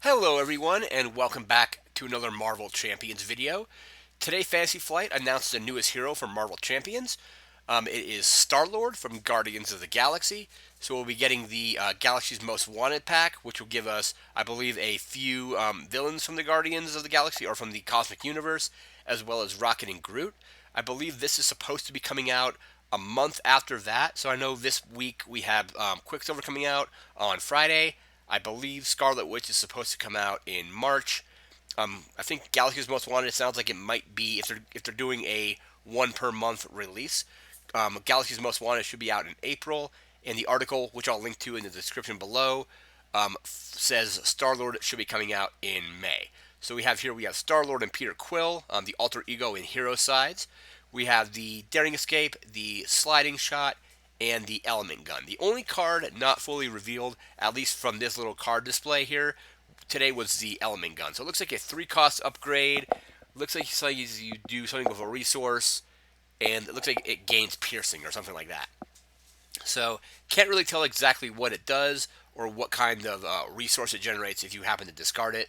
Hello everyone and welcome back to another Marvel Champions video. Today Fantasy Flight announced the newest hero for Marvel Champions. It is StarLord from Guardians of the Galaxy. So we'll be getting the Galaxy's Most Wanted pack, which will give us, I believe, a few villains from the Guardians of the Galaxy or from the Cosmic Universe, as well as Rocket and Groot. I believe this is supposed to be coming out a month after that. So I know this week we have Quicksilver coming out on Friday. I believe Scarlet Witch is supposed to come out in March. I think Galaxy's Most Wanted. It sounds like it might be if they're doing a one per month release. Galaxy's Most Wanted should be out in April, and the article, which I'll link to in the description below, says Star-Lord should be coming out in May. So we have Star-Lord and Peter Quill, the alter ego and hero sides. We have the Daring Escape, the Sliding Shot, and the Element Gun. The only card not fully revealed, at least from this little card display here, today was the Element Gun. So it looks like a 3-cost upgrade. Looks like you do something with a resource, and it looks like it gains piercing or something like that. So can't really tell exactly what it does or what kind of resource it generates if you happen to discard it.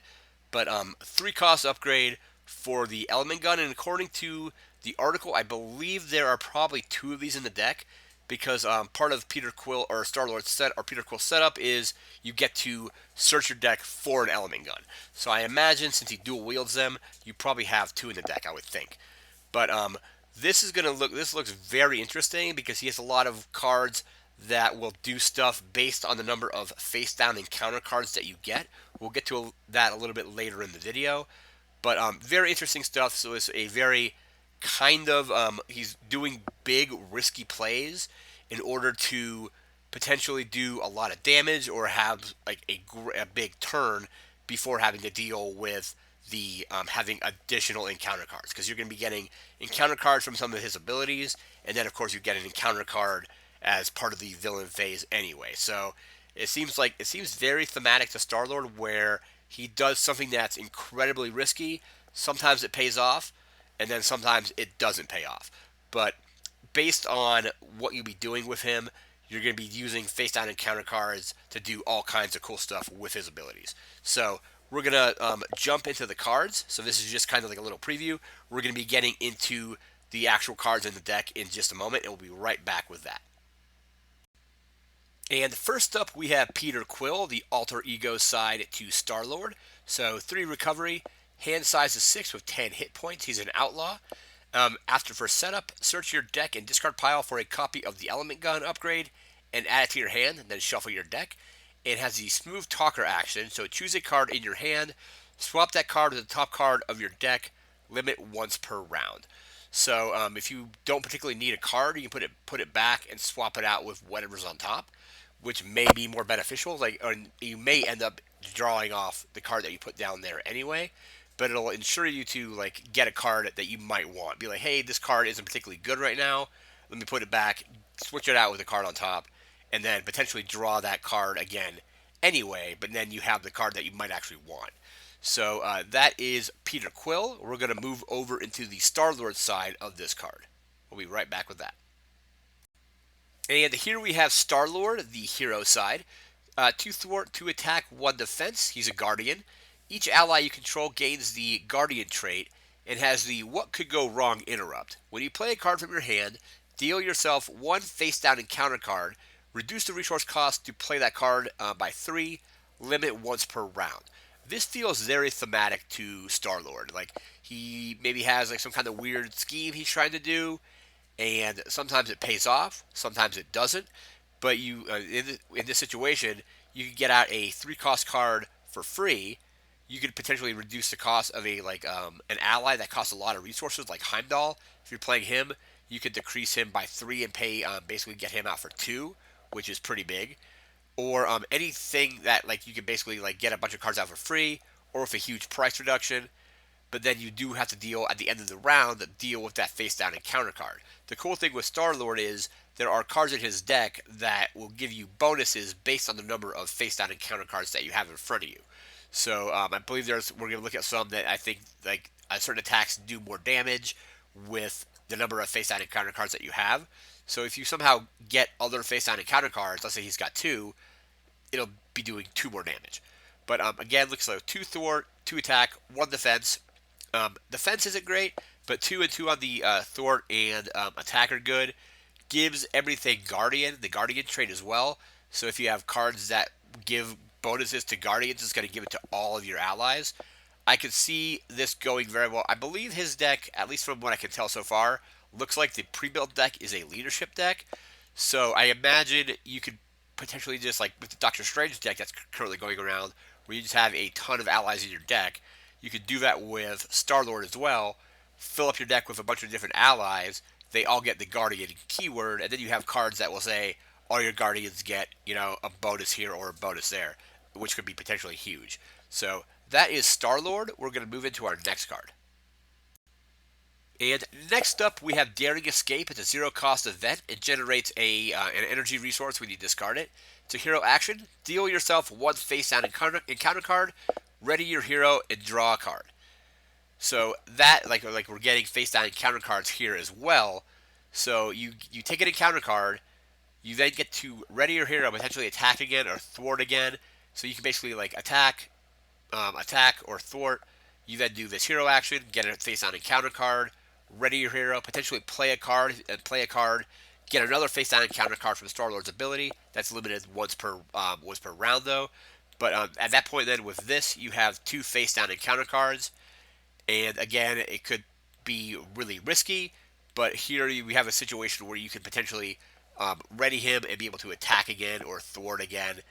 But 3-cost upgrade for the Element Gun, and according to the article, I believe there are probably 2 of these in the deck because part of Peter Quill or Star-Lord's Peter Quill setup is you get to search your deck for an Element Gun. So I imagine since he dual wields them, you probably have 2 in the deck, I would think. But this looks very interesting because he has a lot of cards that will do stuff based on the number of face down encounter cards that you get. We'll get to that a little bit later in the video. But very interesting stuff. So it's a very he's doing big risky plays in order to potentially do a lot of damage or have like a big turn before having to deal with the having additional encounter cards, because you're going to be getting encounter cards from some of his abilities, and then of course you get an encounter card as part of the villain phase anyway. So it seems very thematic to Star-Lord, where he does something that's incredibly risky. Sometimes it pays off, and then sometimes it doesn't pay off. But based on what you'll be doing with him, you're going to be using face down encounter cards to do all kinds of cool stuff with his abilities. So we're going to jump into the cards. So this is just kind of like a little preview. We're going to be getting into the actual cards in the deck in just a moment, and we'll be right back with that. And first up, we have Peter Quill, the alter ego side to Star-Lord. So 3 recovery, hand size is 6 with 10 hit points. He's an outlaw. After first setup, search your deck and discard pile for a copy of the Element Gun upgrade and add it to your hand, and then shuffle your deck. It has the Smooth Talker action, so choose a card in your hand, swap that card to the top card of your deck, limit once per round. So if you don't particularly need a card, you can put it back and swap it out with whatever's on top, which may be more beneficial. Or you may end up drawing off the card that you put down there anyway, but it'll ensure you to get a card that you might want. Be like, hey, this card isn't particularly good right now. Let me put it back, switch it out with a card on top, and then potentially draw that card again anyway, but then you have the card that you might actually want. So that is Peter Quill. We're going to move over into the Star-Lord side of this card. We'll be right back with that. And here we have Star-Lord, the hero side. 2 thwart, 2 attack, 1 defense. He's a guardian. Each ally you control gains the guardian trait and has the what could go wrong interrupt. When you play a card from your hand, deal yourself 1 face down encounter card, reduce the resource cost to play that card by 3, limit once per round. This feels very thematic to Star-Lord. He maybe has some kind of weird scheme he's trying to do, and sometimes it pays off, sometimes it doesn't. But in this situation, you can get out a 3-cost card for free. You could potentially reduce the cost of an ally that costs a lot of resources, like Heimdall. If you're playing him, you could decrease him by 3 and pay basically get him out for 2, which is pretty big. Or anything that you can basically get a bunch of cards out for free, or with a huge price reduction. But then you do have to deal at the end of the round with that face down encounter card. The cool thing with Star-Lord is there are cards in his deck that will give you bonuses based on the number of face down encounter cards that you have in front of you. So I believe we're going to look at some that I think certain attacks do more damage with the number of face down encounter cards that you have. So if you somehow get other face down encounter cards, let's say he's got 2, it'll be doing 2 more damage. But again, looks like 2 thwart, 2 attack, 1 defense. Defense isn't great, but 2 and 2 on the thwart and attack are good. Gives everything Guardian, the Guardian trait as well. So if you have cards that give bonuses to Guardians, it's going to give it to all of your allies. I could see this going very well. I believe his deck, at least from what I can tell so far, looks like the pre-built deck is a leadership deck. So I imagine you could potentially just, like with the Doctor Strange deck that's currently going around, where you just have a ton of allies in your deck, you could do that with StarLord as well. Fill up your deck with a bunch of different allies. They all get the Guardian keyword, and then you have cards that will say all your Guardians get, a bonus here or a bonus there, which could be potentially huge. So that is StarLord. We're going to move into our next card. And next up, we have Daring Escape. It's a zero-cost event. It generates an energy resource when you discard it. It's a hero action. Deal yourself 1 face-down encounter card. Ready your hero and draw a card. So that, like we're getting face-down encounter cards here as well. So you take an encounter card. You then get to ready your hero, potentially attack again or thwart again. So you can basically attack, attack or thwart. You then do this hero action, get a face-down encounter card, ready your hero, potentially play a card, get another face-down encounter card from StarLord's ability. That's limited once per round though. But at that point then with this, you have 2 face-down encounter cards. And again, it could be really risky, but here we have a situation where you can potentially ready him and be able to attack again or thwart again,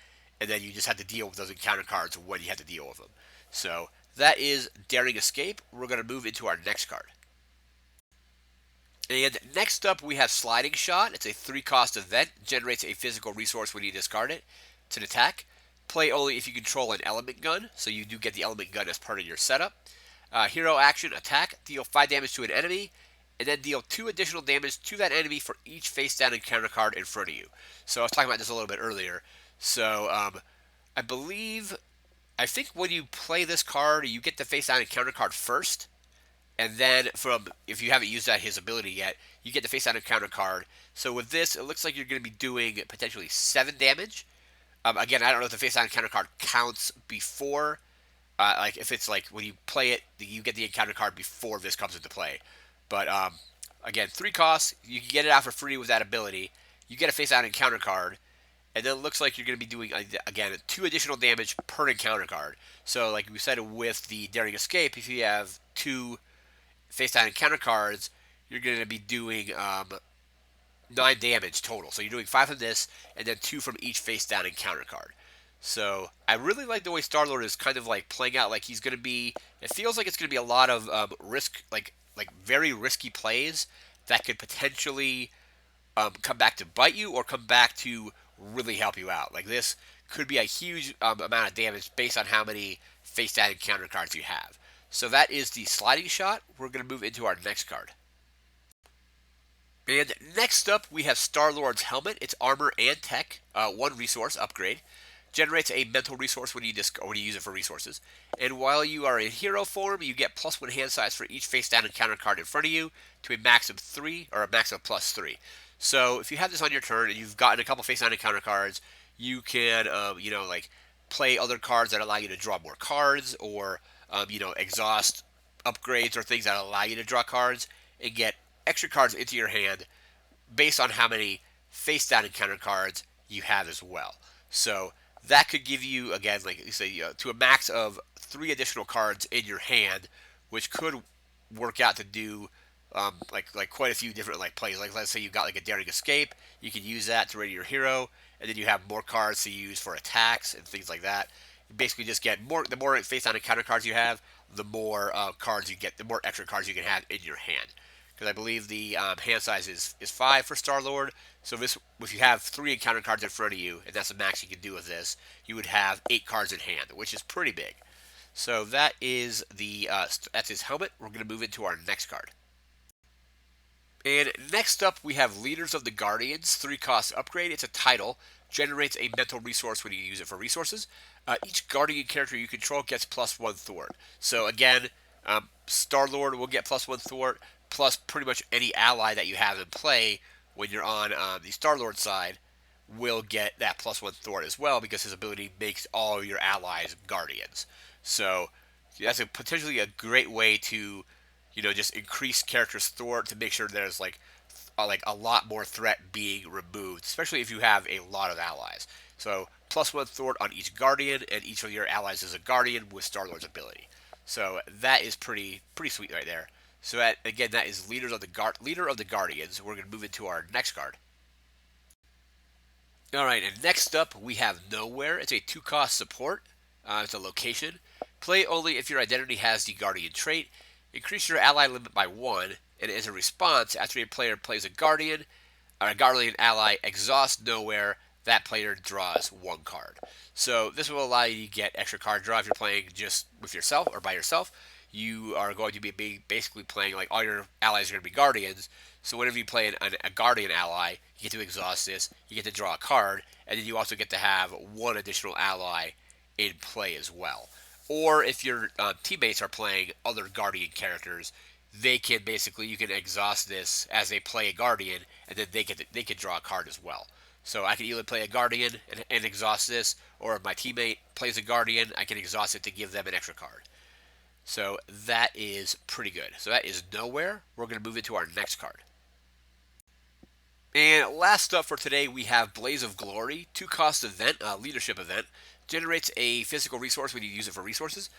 and then you just have to deal with those encounter cards when you have to deal with them. So that is Daring Escape. We're going to move into our next card. And next up, we have Sliding Shot. It's a 3-cost event. Generates a physical resource when you discard it. It's an attack. Play only if you control an element gun, so you do get the element gun as part of your setup. Hero action, attack. Deal 5 damage to an enemy, and then deal 2 additional damage to that enemy for each face-down encounter card in front of you. So I was talking about this a little bit earlier. So I think when you play this card, you get the face-down encounter card first. And then if you haven't used out his ability yet, you get the face-down encounter card. So with this, it looks like you're going to be doing potentially 7 damage. Again, I don't know if the face-down encounter card counts before. Like if it's like when you play it, you get the encounter card before this comes into play. But again, 3 costs. You can get it out for free with that ability. You get a face-down encounter card. And then it looks like you're going to be doing, again, 2 additional damage per encounter card. So like we said with the Daring Escape, if you have 2 face-down encounter cards, you're going to be doing 9 damage total. So you're doing 5 from this, and then 2 from each face-down encounter card. So I really like the way StarLord is kind of like playing out. Like he's going to be, it feels like it's going to be a lot of risk, like very risky plays that could potentially come back to bite you or come back to really help you out. Like this could be a huge amount of damage based on how many face-down encounter cards you have. So that is the Sliding Shot. We're going to move into our next card. And next up, we have StarLord's Helmet. It's armor and tech, 1 resource upgrade. Generates a mental resource when you use it for resources. And while you are in hero form, you get +1 hand size for each face-down encounter card in front of you to a max of 3, or a max of +3. So if you have this on your turn and you've gotten a couple face-down encounter cards, you can, play other cards that allow you to draw more cards, or exhaust upgrades or things that allow you to draw cards and get extra cards into your hand based on how many face-down encounter cards you have as well. So that could give you, again, like you say, to a max of 3 additional cards in your hand, which could work out to do like quite a few different plays. Like let's say you got like a Daring Escape, you can use that to ready your hero, and then you have more cards to use for attacks and things like that. You basically just get more. The more face-down encounter cards you have, the more cards you get, the more extra cards you can have in your hand. Because I believe the hand size is 5 for StarLord. So if you have 3 encounter cards in front of you, and that's the max you can do with this, you would have 8 cards in hand, which is pretty big. So that is that's his helmet. We're going to move into our next card. And next up, we have Leaders of the Guardians, 3-cost upgrade. It's a title. Generates a mental resource when you use it for resources. Each Guardian character you control gets +1 thwart. So again, StarLord will get +1 thwart, plus pretty much any ally that you have in play when you're on the StarLord side will get that +1 thwart as well because his ability makes all of your allies guardians. So that's potentially a great way to, just increase characters' thwart to make sure there's like a lot more threat being removed, especially if you have a lot of allies. So +1 thwart on each guardian, and each of your allies is a guardian with StarLord's ability. So that is pretty sweet right there. So again, that is leader of the Guardians. We're going to move into our next card. All right, and next up we have Nowhere. It's a 2-cost support. It's a location. Play only if your identity has the Guardian trait. Increase your ally limit by 1, and as a response, after a player plays a Guardian, or a Guardian ally exhausts Nowhere, that player draws 1 card. So this will allow you to get extra card draw if you're playing just with yourself or by yourself. You are going to be basically playing like all your allies are going to be Guardians. So whenever you play a Guardian ally, you get to exhaust this, you get to draw a card, and then you also get to have 1 additional ally in play as well. Or if your teammates are playing other Guardian characters, they can basically, you can exhaust this as they play a Guardian, and then they can draw a card as well. So I can either play a Guardian and exhaust this, or if my teammate plays a Guardian, I can exhaust it to give them an extra card. So that is pretty good. So that is Nowhere. We're going to move into our next card. And last up for today, we have Blaze of Glory, 2-cost event, leadership event. Generates a physical resource when you use it for resources.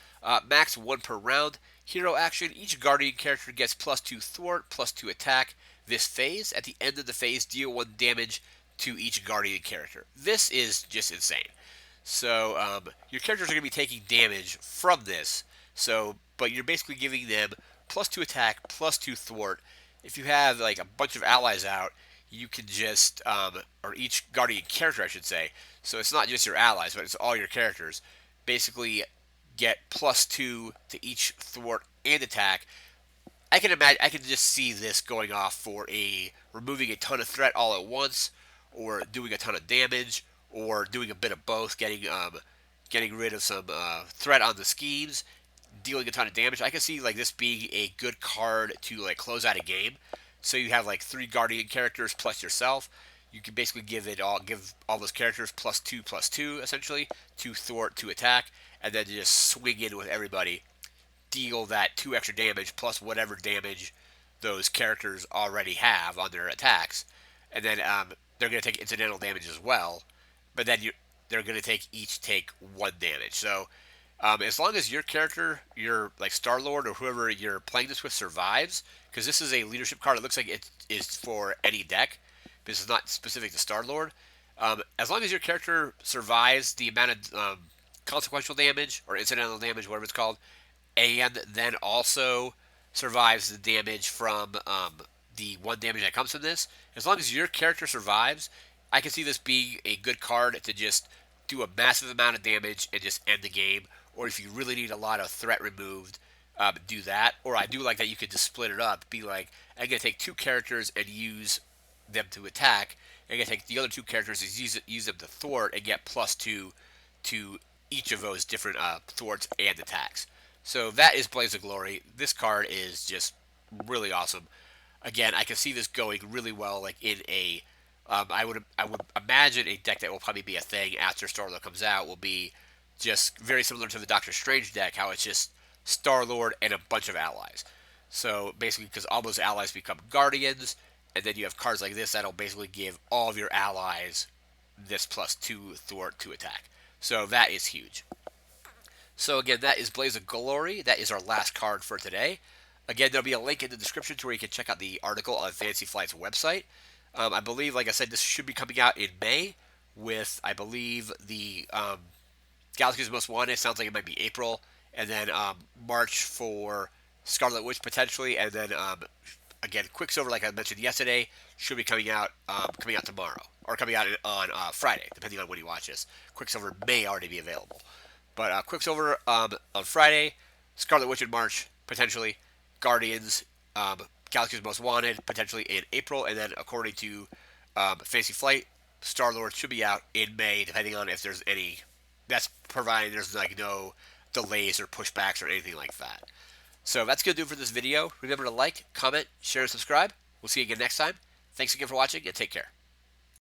Max 1 per round. Hero action, each Guardian character gets +2 thwart, +2 attack. This phase, at the end of the phase, deal 1 damage to each Guardian character. This is just insane. So your characters are going to be taking damage from this. So, but you're basically giving them +2 attack, +2 thwart. If you have like a bunch of allies out, you can just, or each Guardian character, I should say. So it's not just your allies, but it's all your characters. Basically, get +2 to each thwart and attack. I can imagine, I can just see this going off for removing a ton of threat all at once, or doing a ton of damage, or doing a bit of both, getting rid of some threat on the schemes, dealing a ton of damage. I can see like this being a good card to like close out a game. So you have like 3 Guardian characters plus yourself. You can basically give all those characters +2/+2 essentially, 2 thwart, 2 attack, and then just swing in with everybody, deal that 2 extra damage plus whatever damage those characters already have on their attacks, and then they're going to take incidental damage as well. But then they're going to each take 1 damage. So as long as your character, your like StarLord or whoever you're playing this with survives, because this is a leadership card, it looks like it is for any deck. This is not specific to StarLord. As long as your character survives the amount of consequential damage or incidental damage, whatever it's called, and then also survives the damage from the 1 damage that comes from this, as long as your character survives, I can see this being a good card to just do a massive amount of damage and just end the game. Or if you really need a lot of threat removed, do that. Or I do like that you could just split it up. Be like, I'm going to take 2 characters and use them to attack. I'm going to take the other 2 characters and use them to thwart and get +2 to each of those different thwarts and attacks. So that is Blaze of Glory. This card is just really awesome. Again, I can see this going really well, like in a. I would imagine a deck that will probably be a thing after StarLord comes out will be just very similar to the Doctor Strange deck, how it's just StarLord and a bunch of allies. So basically, because all those allies become Guardians, and then you have cards like this that'll basically give all of your allies this +2 thwart to attack. So that is huge. So again, that is Blaze of Glory. That is our last card for today. Again, there'll be a link in the description to where you can check out the article on Fantasy Flight's website. I believe, like I said, this should be coming out in May with, I believe, the Galaxy's Most Wanted. Sounds like it might be April. And then March for Scarlet Witch, potentially. And then, again, Quicksilver, like I mentioned yesterday, should be coming out tomorrow. Or coming out on Friday, depending on when you watch this. Quicksilver may already be available. But Quicksilver on Friday, Scarlet Witch in March, potentially. Guardians, Galaxy's Most Wanted, potentially in April. And then, according to Fantasy Flight, StarLord should be out in May, depending on if there's any. That's providing there's like no delays or pushbacks or anything like that. So that's going to do it for this video. Remember to like, comment, share, and subscribe. We'll see you again next time. Thanks again for watching, and take care.